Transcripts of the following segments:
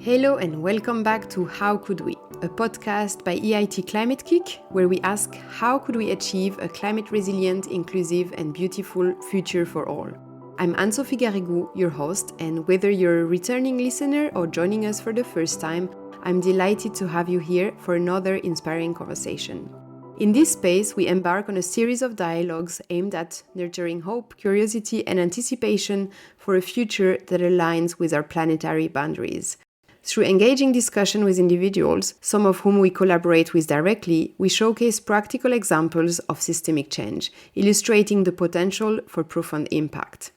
Hello and welcome back to How Could We, a podcast by EIT Climate-KIC, where we ask how could we achieve a climate-resilient, inclusive and beautiful future for all. I'm Anne-Sophie Garrigou, your host, and whether you're a returning listener or joining us for the first time, I'm delighted to have you here for another inspiring conversation. In this space, we embark on a series of dialogues aimed at nurturing hope, curiosity and anticipation for a future that aligns with our planetary boundaries. Through engaging discussion with individuals, some of whom we collaborate with directly, we showcase practical examples of systemic change, illustrating the potential for profound impact.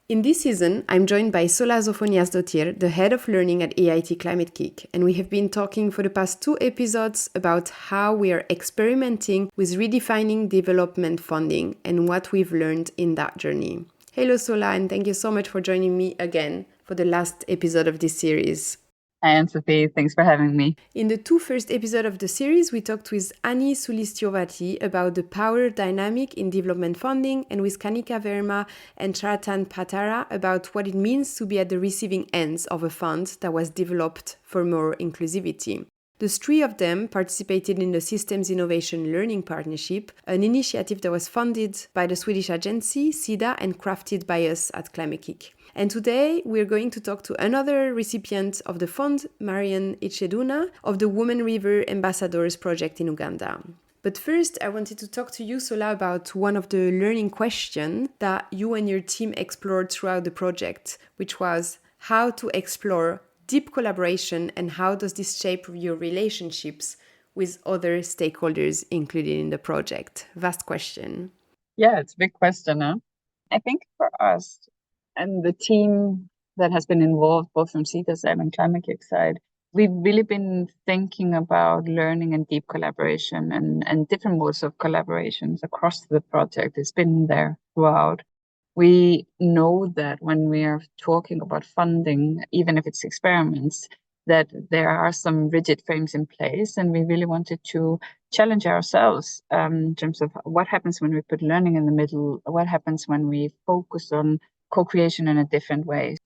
In this season, I'm joined by Sola Zofoniasdottir, the Head of Learning at EIT Climate-KIC, and we have been talking for the past 2 episodes about how we are experimenting with redefining development funding and what we've learned in that journey. Hello Sola, and thank you so much for joining me again for the last episode of this series. Hi, Anne-Sophie. Thanks for having me. In the 2 first episodes of the series, we talked with Annie Sulistyovati about the power dynamic in development funding and with Kanika Verma and Charatan Patara about what it means to be at the receiving ends of a fund that was developed for more inclusivity. The 3 of them participated in the Systems Innovation Learning Partnership, an initiative that was funded by the Swedish agency, SIDA, and crafted by us at Climate-KIC. And today we're going to talk to another recipient of the fund, Marian Icheduna, of the Women River Ambassadors project in Uganda. But first, I wanted to talk to you, Sola, about one of the learning questions that you and your team explored throughout the project, which was how to explore deep collaboration and how does this shape your relationships with other stakeholders included in the project? Vast question. Yeah, it's a big question, huh? I think for us and the team that has been involved, both from SIDA side and Climate-KIC side, we've really been thinking about learning and deep collaboration and different modes of collaborations across the project. It's been there throughout. We know that when we are talking about funding, even if it's experiments, that there are some rigid frames in place, and we really wanted to challenge ourselves in terms of what happens when we put learning in the middle, what happens when we focus on co-creation in a different way.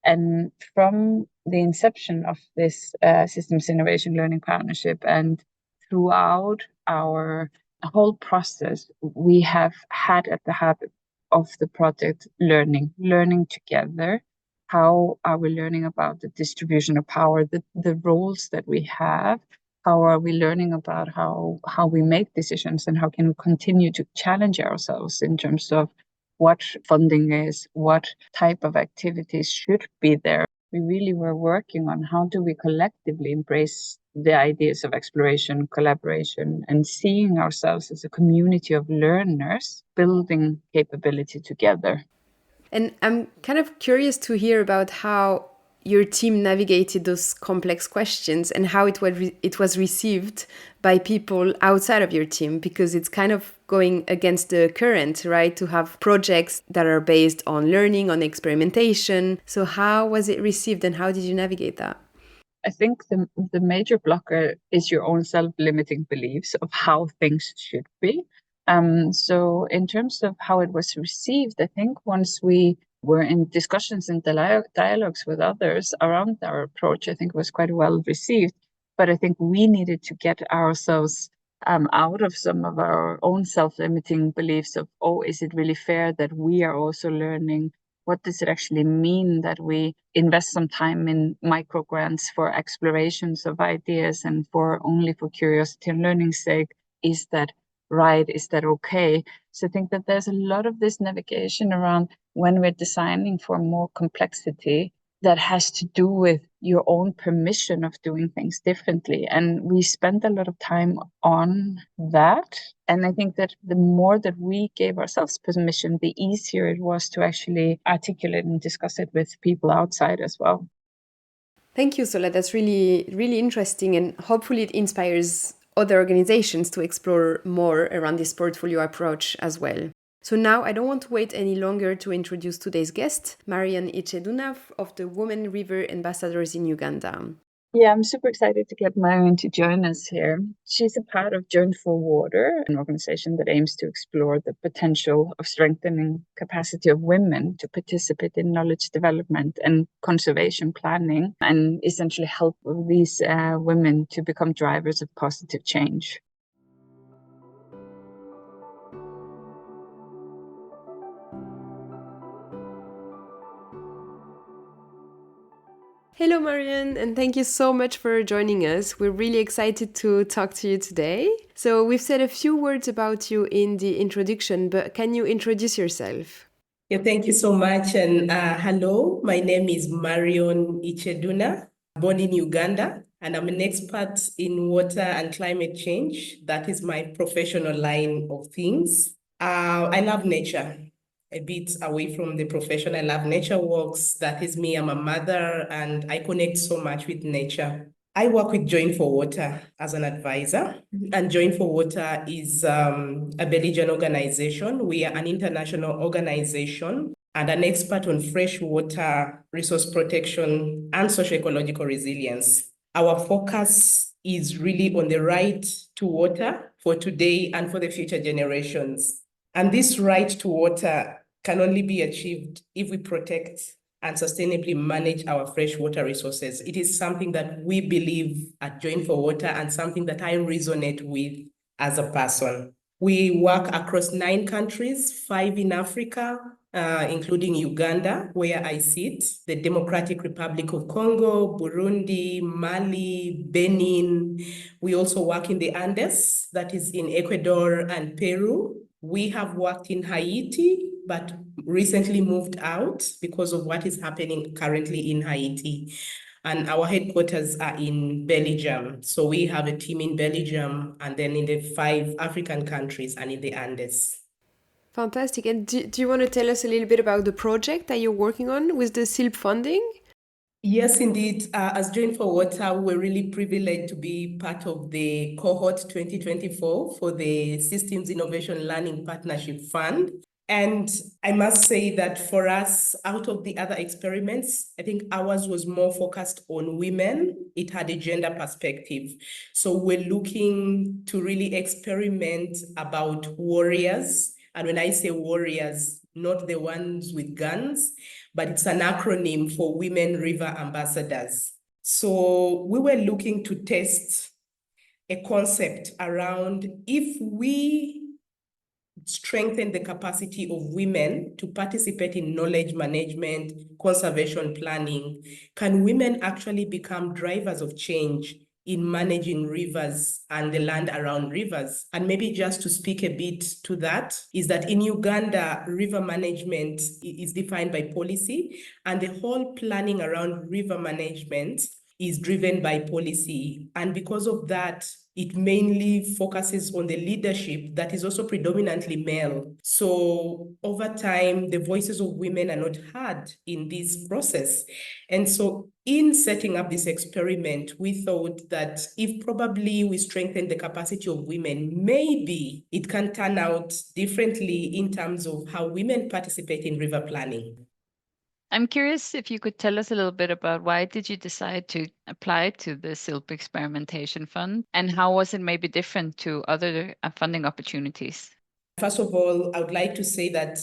And from the inception of this Systems Innovation Learning Partnership and throughout our whole process, we have had at the heart of the project learning together. How are we learning about the distribution of power, the roles that we have? How are we learning about how we make decisions, and how can we continue to challenge ourselves in terms of what funding is, what type of activities should be there? We really were working on how do we collectively embrace the ideas of exploration, collaboration, and seeing ourselves as a community of learners building capability together. And I'm kind of curious to hear about how your team navigated those complex questions and how it was received by people outside of your team, because it's kind of going against the current, right? To have projects that are based on learning, on experimentation. So how was it received and how did you navigate that? I think the major blocker is your own self-limiting beliefs of how things should be. So in terms of how it was received, I think once we were in discussions and dialogues with others around our approach, I think it was quite well received. But I think we needed to get ourselves out of some of our own self-limiting beliefs of, oh, is it really fair that we are also learning? What does it actually mean that we invest some time in micro grants for explorations of ideas and only for curiosity and learning's sake? Is that right? Is that okay? So I think that there's a lot of this navigation around when we're designing for more complexity that has to do with your own permission of doing things differently. And we spent a lot of time on that. And I think that the more that we gave ourselves permission, the easier it was to actually articulate and discuss it with people outside as well. Thank you, Sola. That's really, really interesting. And hopefully it inspires other organizations to explore more around this portfolio approach as well. So now I don't want to wait any longer to introduce today's guest, Marian Icheduna of the Women River Ambassadors in Uganda. Yeah, I'm super excited to get Marion to join us here. She's a part of Join for Water, an organization that aims to explore the potential of strengthening capacity of women to participate in knowledge development and conservation planning, and essentially help these women to become drivers of positive change. Hello, Marion, and thank you so much for joining us. We're really excited to talk to you today. So, we've said a few words about you in the introduction, but can you introduce yourself? Yeah, thank you so much. And hello, my name is Marion Icheduna, born in Uganda, and I'm an expert in water and climate change. That is my professional line of things. I love nature. A bit away from the profession, I love nature walks. That is me. I'm a mother, and I connect so much with nature. I work with Join for Water as an advisor, and Join for Water is a Belgian organization. We are an international organization and an expert on freshwater resource protection and socio-ecological resilience. Our focus is really on the right to water for today and for the future generations. And this right to water can only be achieved if we protect and sustainably manage our freshwater resources. It is something that we believe at Join for Water and something that I resonate with as a person. We work across 9 countries, 5 in Africa, including Uganda, where I sit, the Democratic Republic of Congo, Burundi, Mali, Benin. We also work in the Andes, that is in Ecuador and Peru. We have worked in Haiti, but recently moved out because of what is happening currently in Haiti. And our headquarters are in Belgium. So we have a team in Belgium and then in the 5 African countries and in the Andes. Fantastic. And do you want to tell us a little bit about the project that you're working on with the SILP funding? Yes, indeed. As Join for Water, we're really privileged to be part of the cohort 2024 for the Systems Innovation Learning Partnership Fund. And I must say that for us, out of the other experiments, I think ours was more focused on women. It had a gender perspective. So we're looking to really experiment about warriors. And when I say warriors, not the ones with guns, but it's an acronym for Women River Ambassadors. So we were looking to test a concept around if we strengthen the capacity of women to participate in knowledge management, conservation planning, can women actually become drivers of change in managing rivers and the land around rivers? And maybe just to speak a bit to that, is that in Uganda, river management is defined by policy, and the whole planning around river management is driven by policy. And because of that, it mainly focuses on the leadership that is also predominantly male. So over time, the voices of women are not heard in this process. And so in setting up this experiment, we thought that if probably we strengthen the capacity of women, maybe it can turn out differently in terms of how women participate in river planning. I'm curious if you could tell us a little bit about why did you decide to apply to the SILP Experimentation Fund, and how was it maybe different to other funding opportunities? First of all, I would like to say that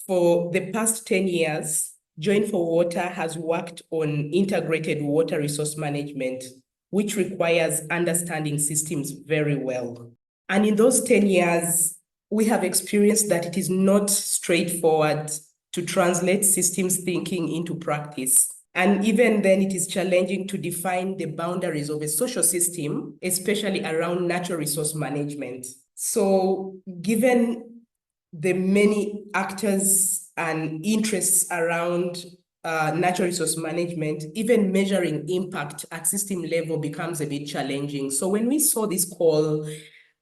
for the past 10 years, Join for Water has worked on integrated water resource management, which requires understanding systems very well. And in those 10 years, we have experienced that it is not straightforward to translate systems thinking into practice. And even then, it is challenging to define the boundaries of a social system, especially around natural resource management. So given the many actors and interests around natural resource management, even measuring impact at system level becomes a bit challenging. So when we saw this call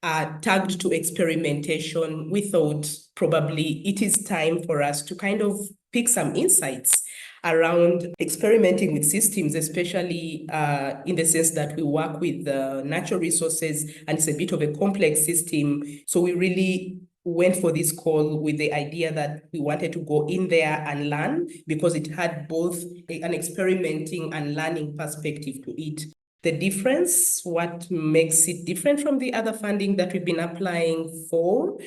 tagged to experimentation, we thought probably it is time for us to kind of pick some insights around experimenting with systems, especially in the sense that we work with natural resources and it's a bit of a complex system. So we really went for this call with the idea that we wanted to go in there and learn, because it had both an experimenting and learning perspective to it. the difference, what makes it different from the other funding that we've been applying for.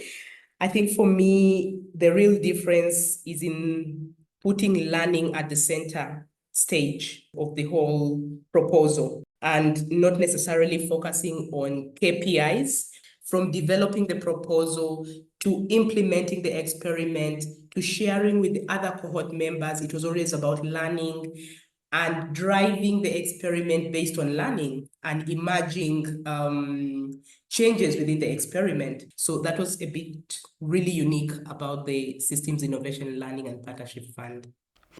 I think for me, the real difference is in putting learning at the center stage of the whole proposal and not necessarily focusing on KPIs. From developing the proposal to implementing the experiment to sharing with the other cohort members, it was always about learning and driving the experiment based on learning and emerging changes within the experiment. So that was a bit really unique about the Systems Innovation Learning and Partnership Fund.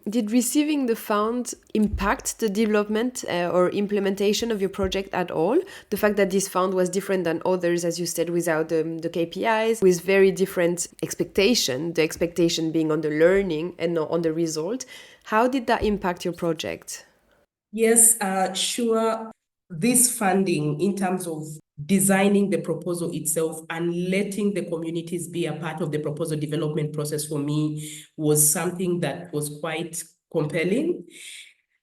Did receiving the fund impact the development or implementation of your project at all? The fact that this fund was different than others, as you said, without the KPIs, with very different expectation, the expectation being on the learning and not on the result. How did that impact your project? Yes, sure. This funding in terms of designing the proposal itself and letting the communities be a part of the proposal development process for me was something that was quite compelling.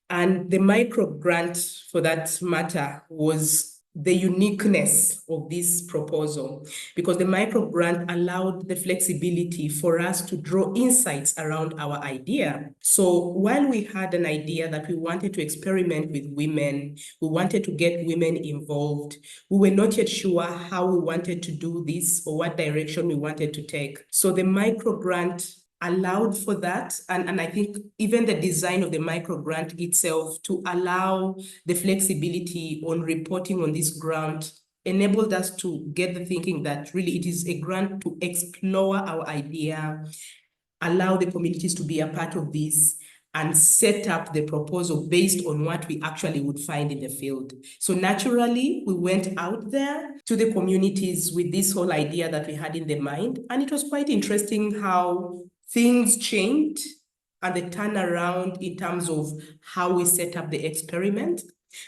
And the micro grant, for that matter, was the uniqueness of this proposal, because the micro grant allowed the flexibility for us to draw insights around our idea. So while we had an idea that we wanted to experiment with women, we wanted to get women involved, we were not yet sure how we wanted to do this or what direction we wanted to take. So the micro grant allowed for that. And I think even the design of the micro grant itself to allow the flexibility on reporting on this grant enabled us to get the thinking that really it is a grant to explore our idea, allow the communities to be a part of this, and set up the proposal based on what we actually would find in the field. So naturally, we went out there to the communities with this whole idea that we had in the mind. And it was quite interesting how things changed and the turnaround in terms of how we set up the experiment.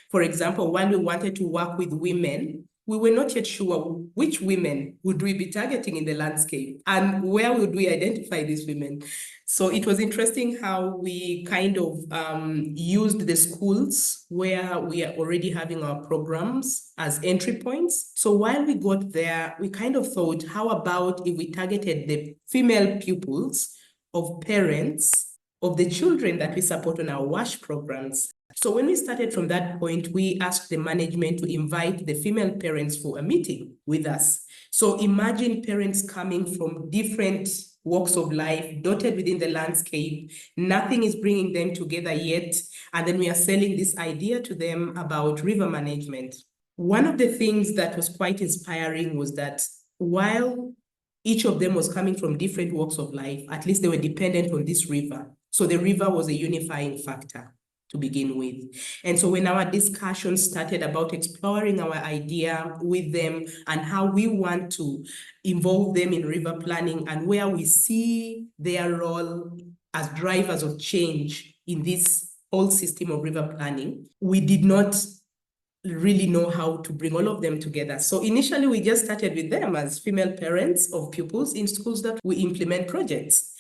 For example, when we wanted to work with women, we were not yet sure which women would we be targeting in the landscape and where would we identify these women. So it was interesting how we kind of used the schools where we are already having our programs as entry points. So while we got there, we kind of thought, how about if we targeted the female pupils of parents of the children that we support on our WASH programs? So when we started from that point, we asked the management to invite the female parents for a meeting with us. So imagine parents coming from different walks of life, dotted within the landscape. Nothing is bringing them together yet. And then we are selling this idea to them about river management. One of the things that was quite inspiring was that while each of them was coming from different walks of life, at least they were dependent on this river. So the river was a unifying factor to begin with. And so when our discussion started about exploring our idea with them and how we want to involve them in river planning and where we see their role as drivers of change in this whole system of river planning, we did not really know how to bring all of them together. So initially we just started with them as female parents of pupils in schools that we implement projects.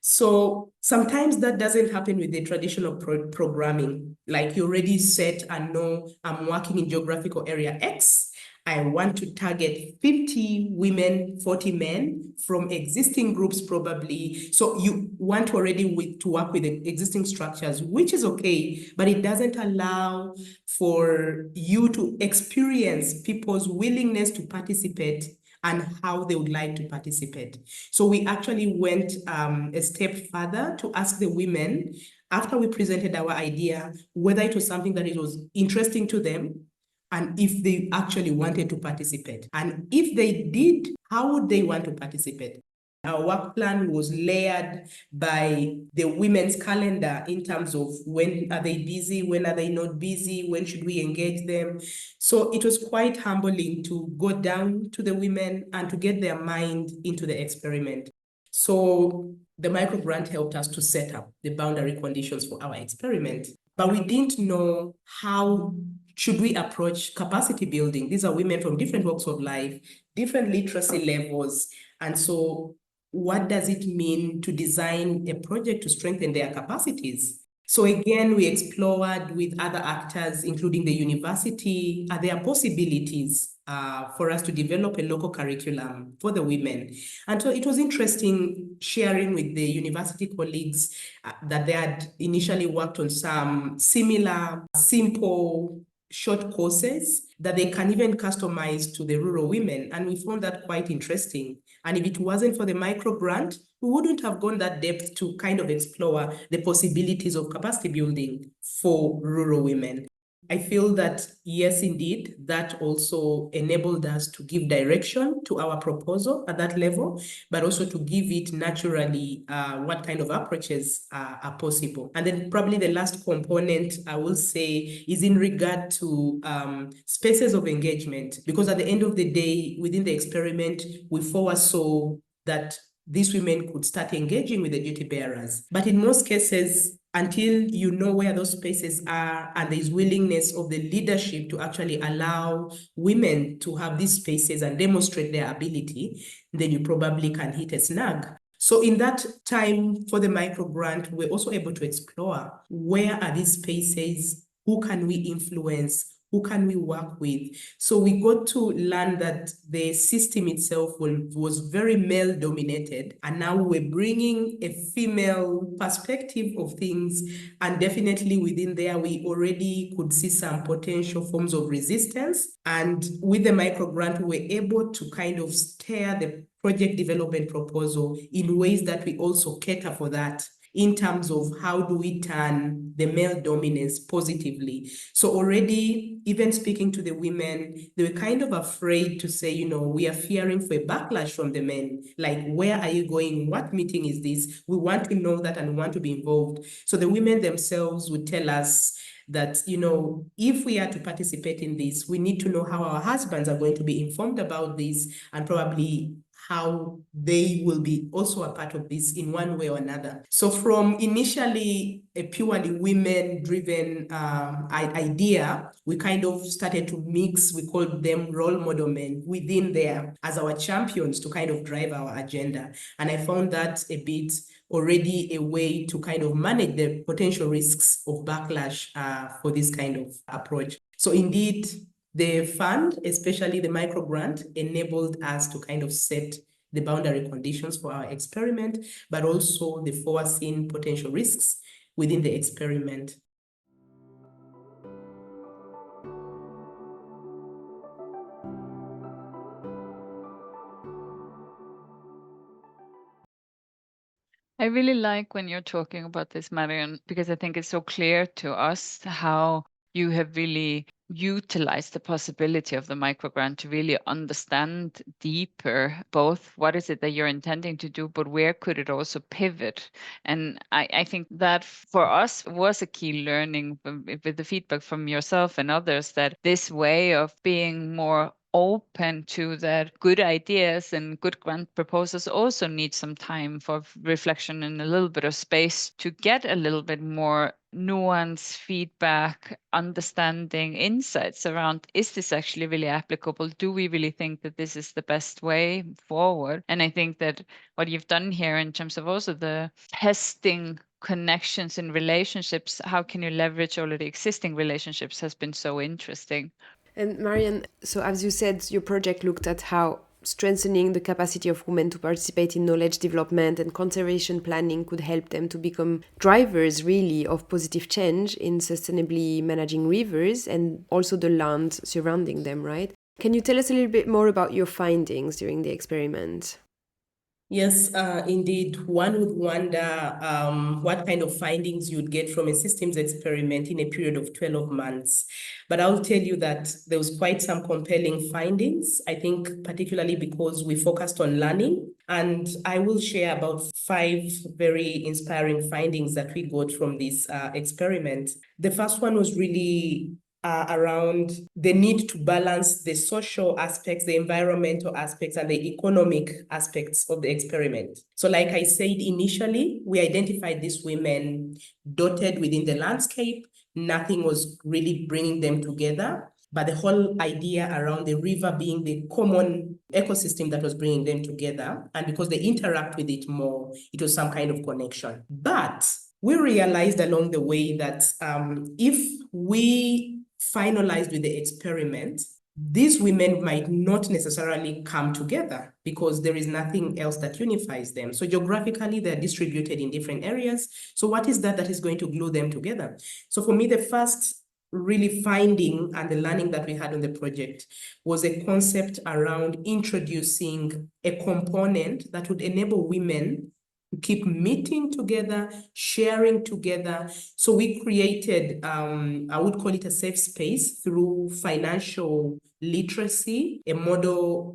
So sometimes that doesn't happen with the traditional programming. Like you already set and know I'm working in geographical area X. I want to target 50 women, 40 men from existing groups probably. So you want to already to work with the existing structures, which is okay, but it doesn't allow for you to experience people's willingness to participate and how they would like to participate. So we actually went a step further to ask the women, after we presented our idea, whether it was something that it was interesting to them and if they actually wanted to participate. And if they did, how would they want to participate? Our work plan was layered by the women's calendar in terms of when are they busy, when are they not busy, when should we engage them. So it was quite humbling to go down to the women and to get their mind into the experiment. So the micro grant helped us to set up the boundary conditions for our experiment. But we didn't know how should we approach capacity building. These are women from different walks of life, different literacy levels. And so what does it mean to design a project to strengthen their capacities? So again, we explored with other actors, including the university, there are possibilities for us to develop a local curriculum for the women. And so it was interesting sharing with the university colleagues that they had initially worked on some similar, simple, short courses that they can even customize to the rural women. And we found that quite interesting. And if it wasn't for the micro grant, we wouldn't have gone that depth to kind of explore the possibilities of capacity building for rural women. I feel that, yes, indeed, that also enabled us to give direction to our proposal at that level, but also to give it naturally what kind of approaches are possible. And then probably the last component I will say is in regard to spaces of engagement, because at the end of the day, within the experiment, we foresaw that these women could start engaging with the duty bearers. But in most cases, until you know where those spaces are and there is willingness of the leadership to actually allow women to have these spaces and demonstrate their ability, then you probably can hit a snag. So in that time for the micro grant, we're also able to explore where are these spaces, who can we influence, who can we work with? So we got to learn that the system itself was very male dominated, and now we're bringing a female perspective of things, and definitely within there we already could see some potential forms of resistance. And with the micro grant, we were able to kind of steer the project development proposal in ways that we also cater for that, in terms of how do we turn the male dominance positively. So already, even speaking to the women, they were kind of afraid to say, you know, we are fearing for a backlash from the men. Like, where are you going? What meeting is this? We want to know that and want to be involved. So the women themselves would tell us that, you know, if we are to participate in this, we need to know how our husbands are going to be informed about this, and probably how they will be also a part of this in one way or another. So from initially a purely women-driven idea, we kind of started to mix, we called them role model men within there as our champions to kind of drive our agenda. And I found that a bit already a way to kind of manage the potential risks of backlash for this kind of approach. So indeed, the fund, especially the micro grant, enabled us to kind of set the boundary conditions for our experiment, but also the foreseen potential risks within the experiment. I really like when you're talking about this, Marion, because I think it's so clear to us how you have really utilized the possibility of the microgrant to really understand deeper both what is it that you're intending to do, but where could it also pivot. And I think that for us was a key learning with the feedback from yourself and others, that this way of being more open to that good ideas and good grant proposals also need some time for reflection and a little bit of space to get a little bit more nuance, feedback, understanding, insights around, is this actually really applicable? Do we really think that this is the best way forward? And I think that what you've done here in terms of also the testing connections in relationships, how can you leverage already existing relationships, has been so interesting. And Marion, so as you said, your project looked at how strengthening the capacity of women to participate in knowledge development and conservation planning could help them to become drivers, really, of positive change in sustainably managing rivers and also the land surrounding them, right? Can you tell us a little bit more about your findings during the experiment? Yes, indeed. One would wonder what kind of findings you'd get from a systems experiment in a period of 12 months. But I'll tell you that there was quite some compelling findings, I think particularly because we focused on learning. And I will share about 5 very inspiring findings that we got from this experiment. The first one was really around the need to balance the social aspects, the environmental aspects, and the economic aspects of the experiment. So like I said initially, we identified these women dotted within the landscape. Nothing was really bringing them together, but the whole idea around the river being the common ecosystem that was bringing them together, and because they interact with it more, it was some kind of connection. But we realized along the way that if we finalized with the experiment, these women might not necessarily come together because there is nothing else that unifies them. So geographically, they're distributed in different areas. So what is that is going to glue them together? So for me, the first really finding and the learning that we had on the project was a concept around introducing a component that would enable women to keep meeting together, sharing together. So we created, I would call it a safe space through financial literacy, a model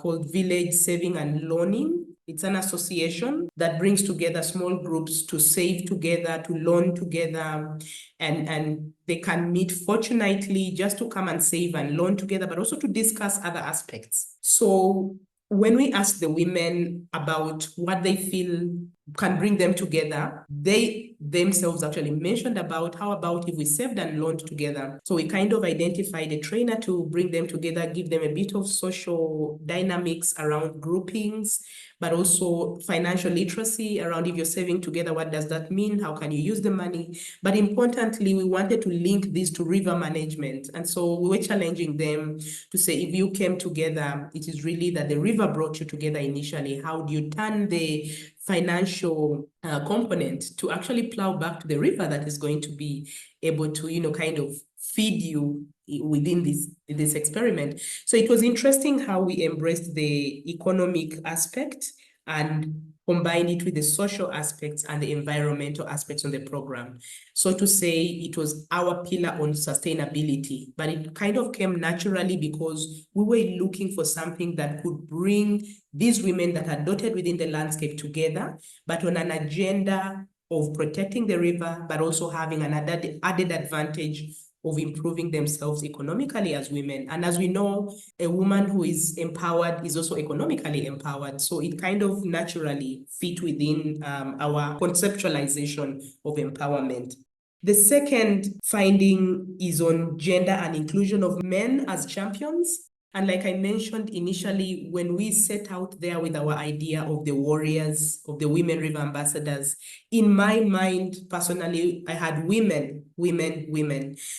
called Village Saving and Loaning. It's an association that brings together small groups to save together, to loan together, and they can meet fortnightly just to come and save and loan together, but also to discuss other aspects. So when we ask the women about what they feel can bring them together, they themselves actually mentioned about how about if we saved and loaned together. So we kind of identified a trainer to bring them together, give them a bit of social dynamics around groupings, but also financial literacy around if you're saving together, what does that mean? How can you use the money? But importantly, we wanted to link this to river management. And so we were challenging them to say, if you came together, it is really that the river brought you together initially. How do you turn the financial component to actually plow back to the river that is going to be able to, kind of feed you within this experiment? So it was interesting how we embraced the economic aspect and combine it with the social aspects and the environmental aspects on the program. So to say it was our pillar on sustainability, but it kind of came naturally because we were looking for something that could bring these women that are dotted within the landscape together, but on an agenda of protecting the river, but also having an added advantage of improving themselves economically as women. And as we know, a woman who is empowered is also economically empowered. So it kind of naturally fit within our conceptualization of empowerment. The second finding is on gender and inclusion of men as champions. And like I mentioned initially, when we set out there with our idea of the warriors, of the women river ambassadors, in my mind, personally, I had women.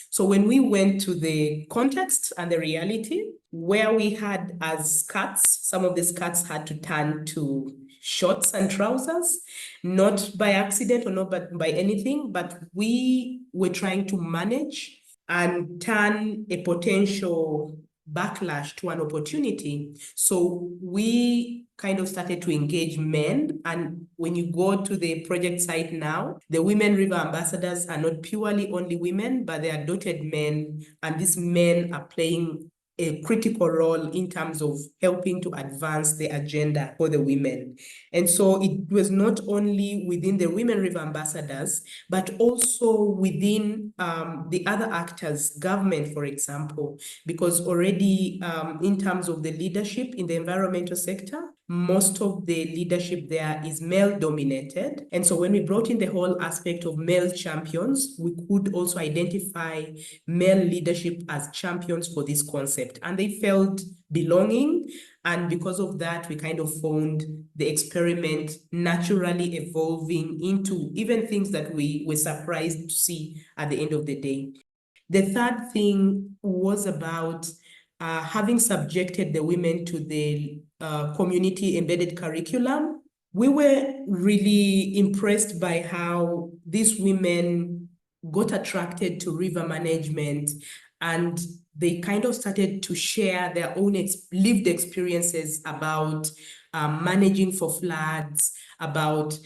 So when we went to the context and the reality, where we had as skirts, some of the skirts had to turn to shorts and trousers, not by accident or not by anything, but we were trying to manage and turn a potential backlash to an opportunity. So we kind of started to engage men. And when you go to the project site now, the women river ambassadors are not purely only women, but they are dotted men. And these men are playing a critical role in terms of helping to advance the agenda for the women. And so it was not only within the women river ambassadors, but also within the other actors, government, for example, because already in terms of the leadership in the environmental sector, most of the leadership there is male dominated. And so when we brought in the whole aspect of male champions, we could also identify male leadership as champions for this concept. And they felt belonging. And because of that, we kind of found the experiment naturally evolving into even things that we were surprised to see at the end of the day. The third thing was about having subjected the women to the community embedded curriculum. We were really impressed by how these women got attracted to river management, and they kind of started to share their own lived experiences about managing for floods, about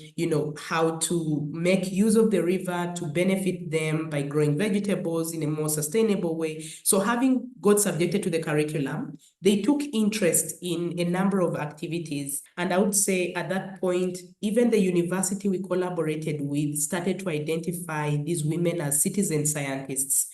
how to make use of the river to benefit them by growing vegetables in a more sustainable way. So having got subjected to the curriculum, they took interest in a number of activities. And I would say at that point, even the university we collaborated with started to identify these women as citizen scientists.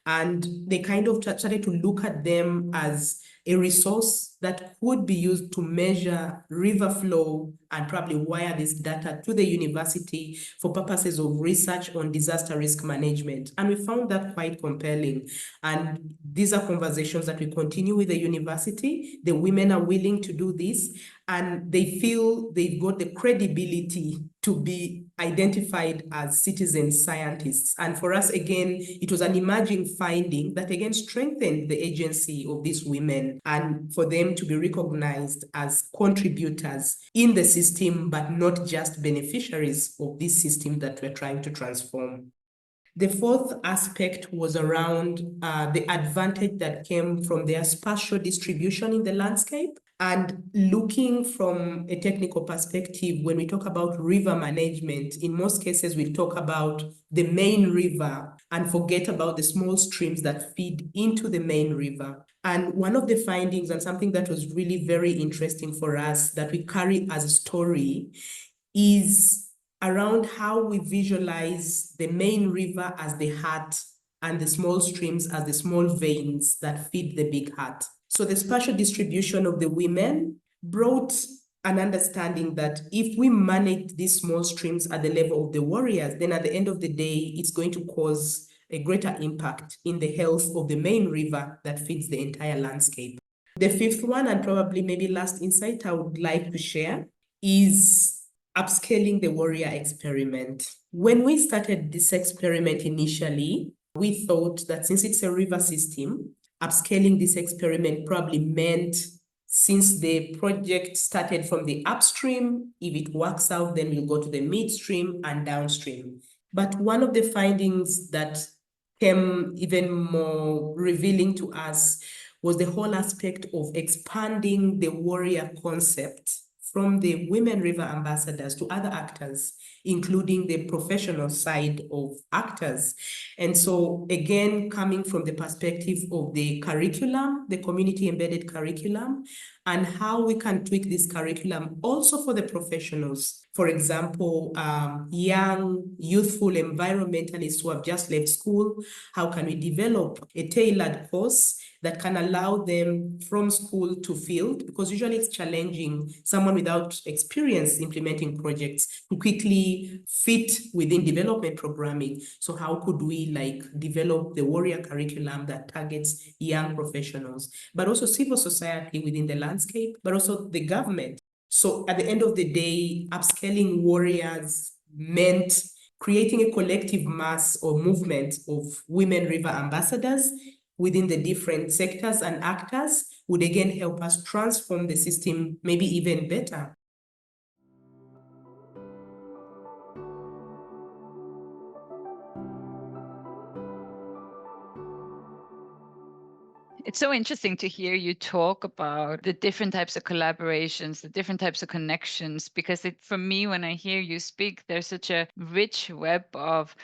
And they kind of started to look at them as a resource that could be used to measure river flow and probably wire this data to the university for purposes of research on disaster risk management. And we found that quite compelling. And these are conversations that we continue with the university. The women are willing to do this. and they feel they've got the credibility to be identified as citizen scientists. And for us, again, it was an emerging finding that again strengthened the agency of these women and for them to be recognized as contributors in the system, but not just beneficiaries of this system that we're trying to transform. The fourth aspect was around the advantage that came from their spatial distribution in the landscape. And looking from a technical perspective, when we talk about river management, in most cases, we talk about the main river and forget about the small streams that feed into the main river. And one of the findings, and something that was really very interesting for us that we carry as a story, is around how we visualize the main river as the heart and the small streams as the small veins that feed the big heart. So the spatial distribution of the women brought an understanding that if we manage these small streams at the level of the warriors, then at the end of the day, it's going to cause a greater impact in the health of the main river that feeds the entire landscape. The fifth one, and probably maybe last insight I would like to share, is upscaling the warrior experiment. When we started this experiment initially, we thought that since it's a river system, upscaling this experiment probably meant since the project started from the upstream, if it works out, then we'll go to the midstream and downstream. But one of the findings that came even more revealing to us was the whole aspect of expanding the warrior concept from the women river ambassadors to other actors, including the professional side of actors. And so again, coming from the perspective of the curriculum, the community embedded curriculum, and how we can tweak this curriculum also for the professionals. For example, young, youthful environmentalists who have just left school, how can we develop a tailored course that can allow them from school to field? Because usually it's challenging someone without experience implementing projects to quickly fit within development programming. So how could we develop the warrior curriculum that targets young professionals, but also civil society within the landscape, but also the government? So at the end of the day, upscaling warriors meant creating a collective mass or movement of women river ambassadors within the different sectors and actors would again help us transform the system maybe even better. It's so interesting to hear you talk about the different types of collaborations, the different types of connections, because for me, when I hear you speak, there's such a rich web of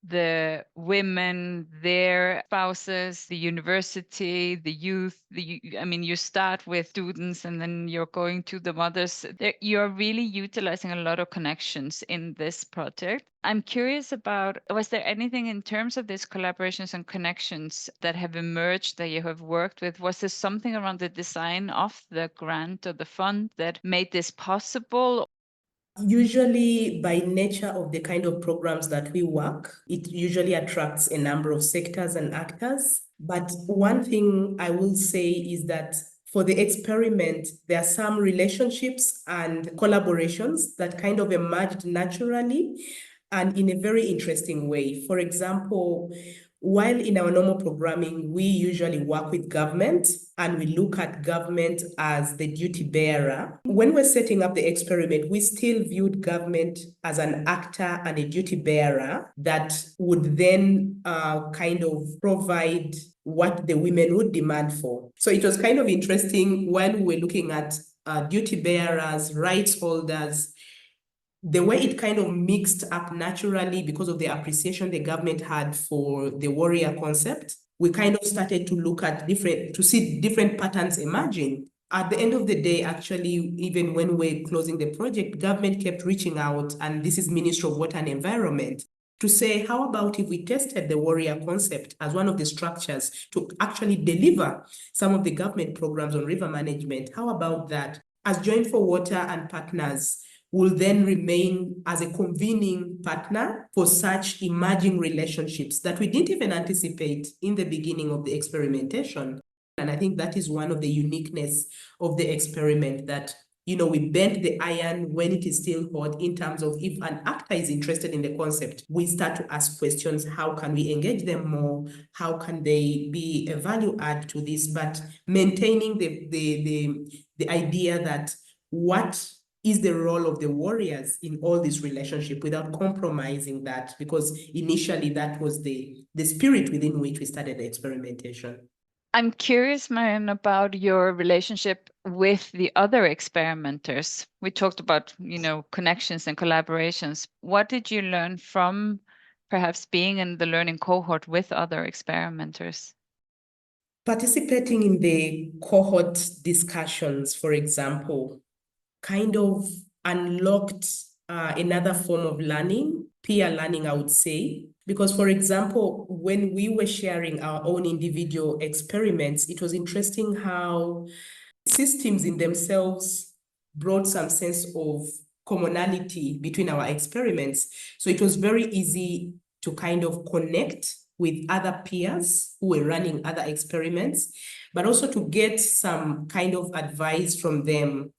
the women, their spouses, the university, the youth. You start with students and then you're going to the mothers. You're really utilizing a lot of connections in this project. I'm curious about, was there anything in terms of these collaborations and connections that have emerged that you have worked with? Was there something around the design of the grant or the fund that made this possible? Usually, by nature of the kind of programs that we work, it usually attracts a number of sectors and actors. But one thing I will say is that for the experiment, there are some relationships and collaborations that kind of emerged naturally and in a very interesting way. For example, while in our normal programming, we usually work with government and we look at government as the duty bearer. When we're setting up the experiment, we still viewed government as an actor and a duty bearer that would then kind of provide what the women would demand for. So it was kind of interesting when we were looking at duty bearers, rights holders, the way it kind of mixed up naturally because of the appreciation the government had for the warrior concept. We kind of started to look at to see different patterns emerging. At the end of the day, actually, even when we're closing the project, government kept reaching out, and this is Ministry of Water and Environment, to say, how about if we tested the warrior concept as one of the structures to actually deliver some of the government programs on river management? How about that? As Joint for Water and partners, will then remain as a convening partner for such emerging relationships that we didn't even anticipate in the beginning of the experimentation. And I think that is one of the uniqueness of the experiment, that we bend the iron when it is still hot in terms of if an actor is interested in the concept, we start to ask questions. How can we engage them more? How can they be a value add to this? But maintaining the idea that what is the role of the warriors in all this relationship without compromising that, because initially that was the spirit within which we started the experimentation. I'm curious, Marianne, about your relationship with the other experimenters. We talked about, connections and collaborations. What did you learn from perhaps being in the learning cohort with other experimenters? Participating in the cohort discussions, for example, kind of unlocked another form of learning, peer learning, I would say. Because, for example, when we were sharing our own individual experiments, it was interesting how systems in themselves brought some sense of commonality between our experiments. So it was very easy to kind of connect with other peers who were running other experiments, but also to get some kind of advice from them.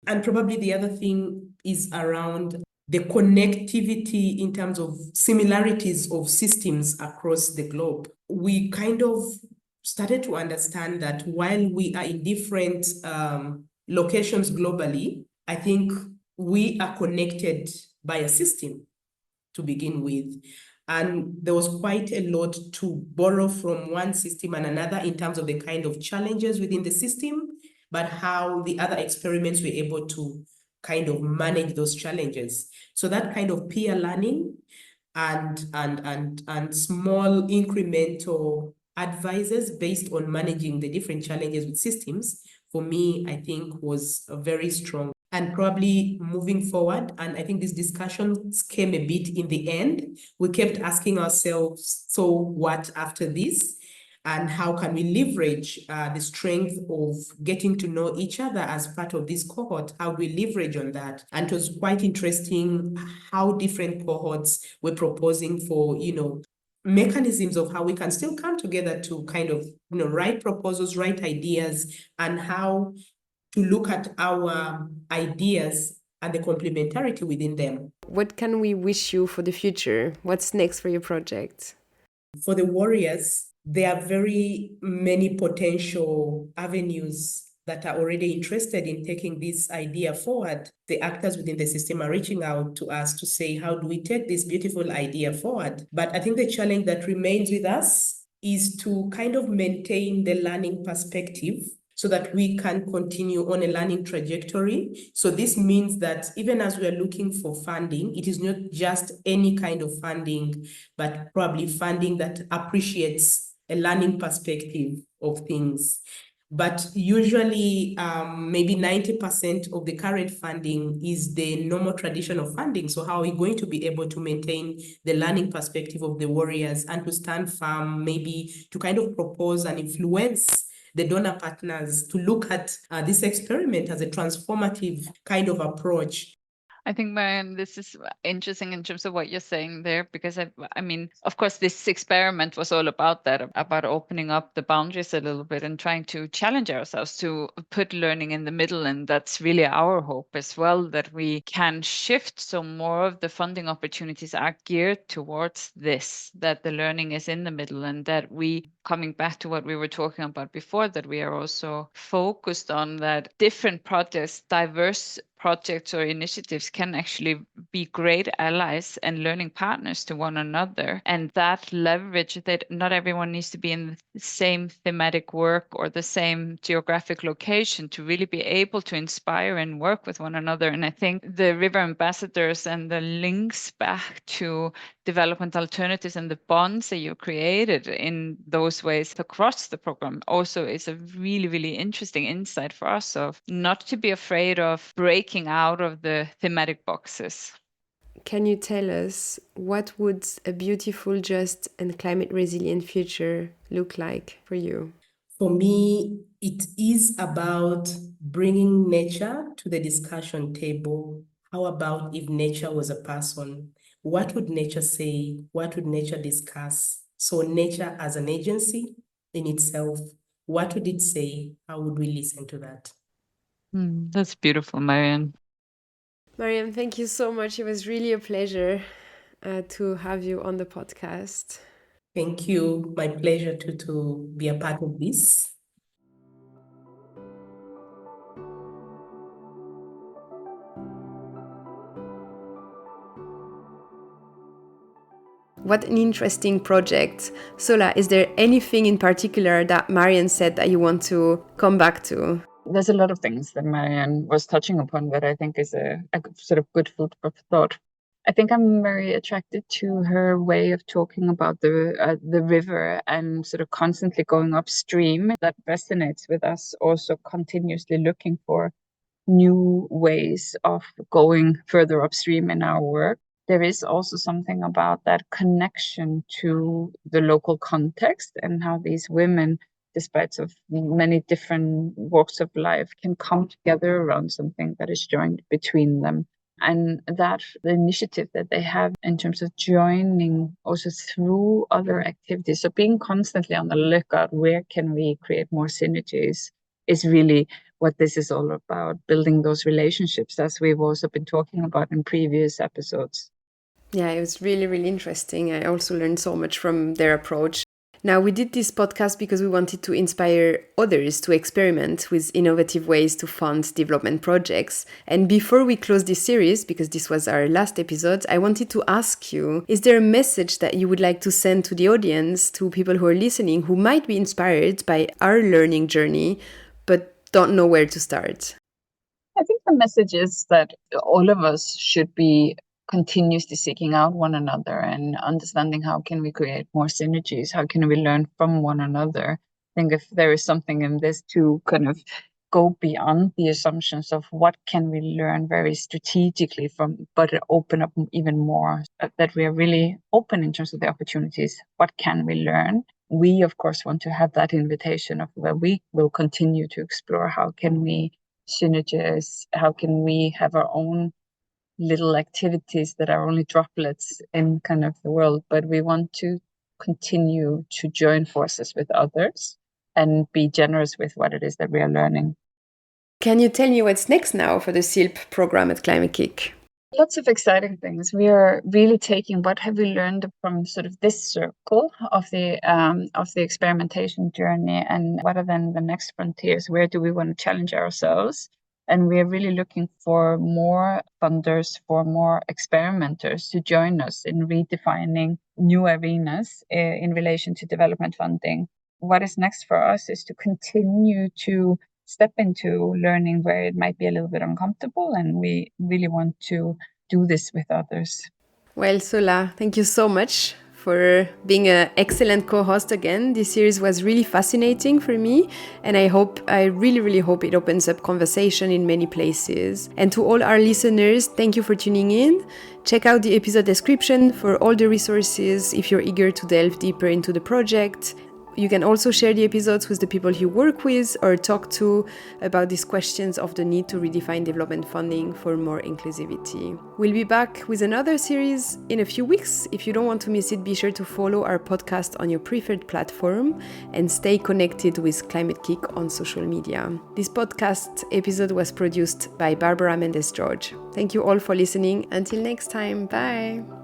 And probably the other thing is around the connectivity in terms of similarities of systems across the globe. We kind of started to understand that while we are in different locations globally, I think we are connected by a system to begin with. And there was quite a lot to borrow from one system and another in terms of the kind of challenges within the system, but how the other experiments were able to kind of manage those challenges. So that kind of peer learning and small incremental advices based on managing the different challenges with systems, for me, I think was very strong. And probably moving forward, and I think these discussions came a bit in the end, we kept asking ourselves, so what after this? And how can we leverage the strength of getting to know each other as part of this cohort? How do we leverage on that? And it was quite interesting how different cohorts were proposing for, mechanisms of how we can still come together to kind of, write proposals, write ideas, and how to look at our ideas and the complementarity within them. What can we wish you for the future? What's next for your project? For the warriors, there are very many potential avenues that are already interested in taking this idea forward. The actors within the system are reaching out to us to say, how do we take this beautiful idea forward? But I think the challenge that remains with us is to kind of maintain the learning perspective so that we can continue on a learning trajectory. So this means that even as we are looking for funding, it is not just any kind of funding, but probably funding that appreciates a learning perspective of things. But usually, maybe 90% of the current funding is the normal traditional funding. So how are we going to be able to maintain the learning perspective of the warriors and to stand firm, maybe to kind of propose and influence the donor partners to look at this experiment as a transformative kind of approach? I think, Marianne, this is interesting in terms of what you're saying there, because I mean, of course, this experiment was all about that, about opening up the boundaries a little bit and trying to challenge ourselves to put learning in the middle. And that's really our hope as well, that we can shift so more of the funding opportunities are geared towards this, that the learning is in the middle, and that we, coming back to what we were talking about before, that we are also focused on that different projects, diverse projects or initiatives can actually be great allies and learning partners to one another. And that leverage, that not everyone needs to be in the same thematic work or the same geographic location to really be able to inspire and work with one another. And I think the river ambassadors and the links back to development alternatives and the bonds that you created in those ways across the program also is a really, really interesting insight for us, of not to be afraid of breaking out of the thematic boxes. Can you tell us what would a beautiful, just and climate resilient future look like for you? For me, it is about bringing nature to the discussion table. How about if nature was a person? What would nature say? What would nature discuss? So nature as an agency in itself, what would it say? How would we listen to that? That's beautiful, Marianne. Marianne, thank you so much. It was really a pleasure to have you on the podcast. Thank you. My pleasure to be a part of this. What an interesting project. Sola, is there anything in particular that Marianne said that you want to come back to? There's a lot of things that Marianne was touching upon that I think is a sort of good food for thought. I think I'm very attracted to her way of talking about the river and sort of constantly going upstream. That resonates with us, also continuously looking for new ways of going further upstream in our work. There is also something about that connection to the local context and how these women, despite of many different walks of life, can come together around something that is joined between them. And that the initiative that they have in terms of joining also through other activities, so being constantly on the lookout, where can we create more synergies, is really what this is all about, building those relationships, as we've also been talking about in previous episodes. Yeah, it was really, really interesting. I also learned so much from their approach. Now, we did this podcast because we wanted to inspire others to experiment with innovative ways to fund development projects. And before we close this series, because this was our last episode, I wanted to ask you, is there a message that you would like to send to the audience, to people who are listening, who might be inspired by our learning journey, but don't know where to start? I think the message is that all of us should be continuously seeking out one another and understanding how can we create more synergies, how can we learn from one another. I think if there is something in this to kind of go beyond the assumptions of what can we learn very strategically from, but open up even more, that we are really open in terms of the opportunities. What can we learn? We, of course, want to have that invitation of where we will continue to explore how can we synergize, how can we have our own little activities that are only droplets in kind of the world, but we want to continue to join forces with others and be generous with what it is that we are learning. Can you tell me what's next now for the SILP program at Climate-KIC? Lots of exciting things. We are really taking what have we learned from sort of this circle of the experimentation journey, and what are then the next frontiers? Where do we want to challenge ourselves? And we are really looking for more funders, for more experimenters to join us in redefining new arenas in relation to development funding. What is next for us is to continue to step into learning where it might be a little bit uncomfortable, and we really want to do this with others. Well, Sola, thank you so much for being an excellent co-host again. This series was really fascinating for me, and I really, really hope it opens up conversation in many places. And to all our listeners, thank you for tuning in. Check out the episode description for all the resources if you're eager to delve deeper into the project. You can also share the episodes with the people you work with or talk to about these questions of the need to redefine development funding for more inclusivity. We'll be back with another series in a few weeks. If you don't want to miss it, be sure to follow our podcast on your preferred platform and stay connected with Climate-KIC on social media. This podcast episode was produced by Barbara Mendes-George. Thank you all for listening. Until next time, bye!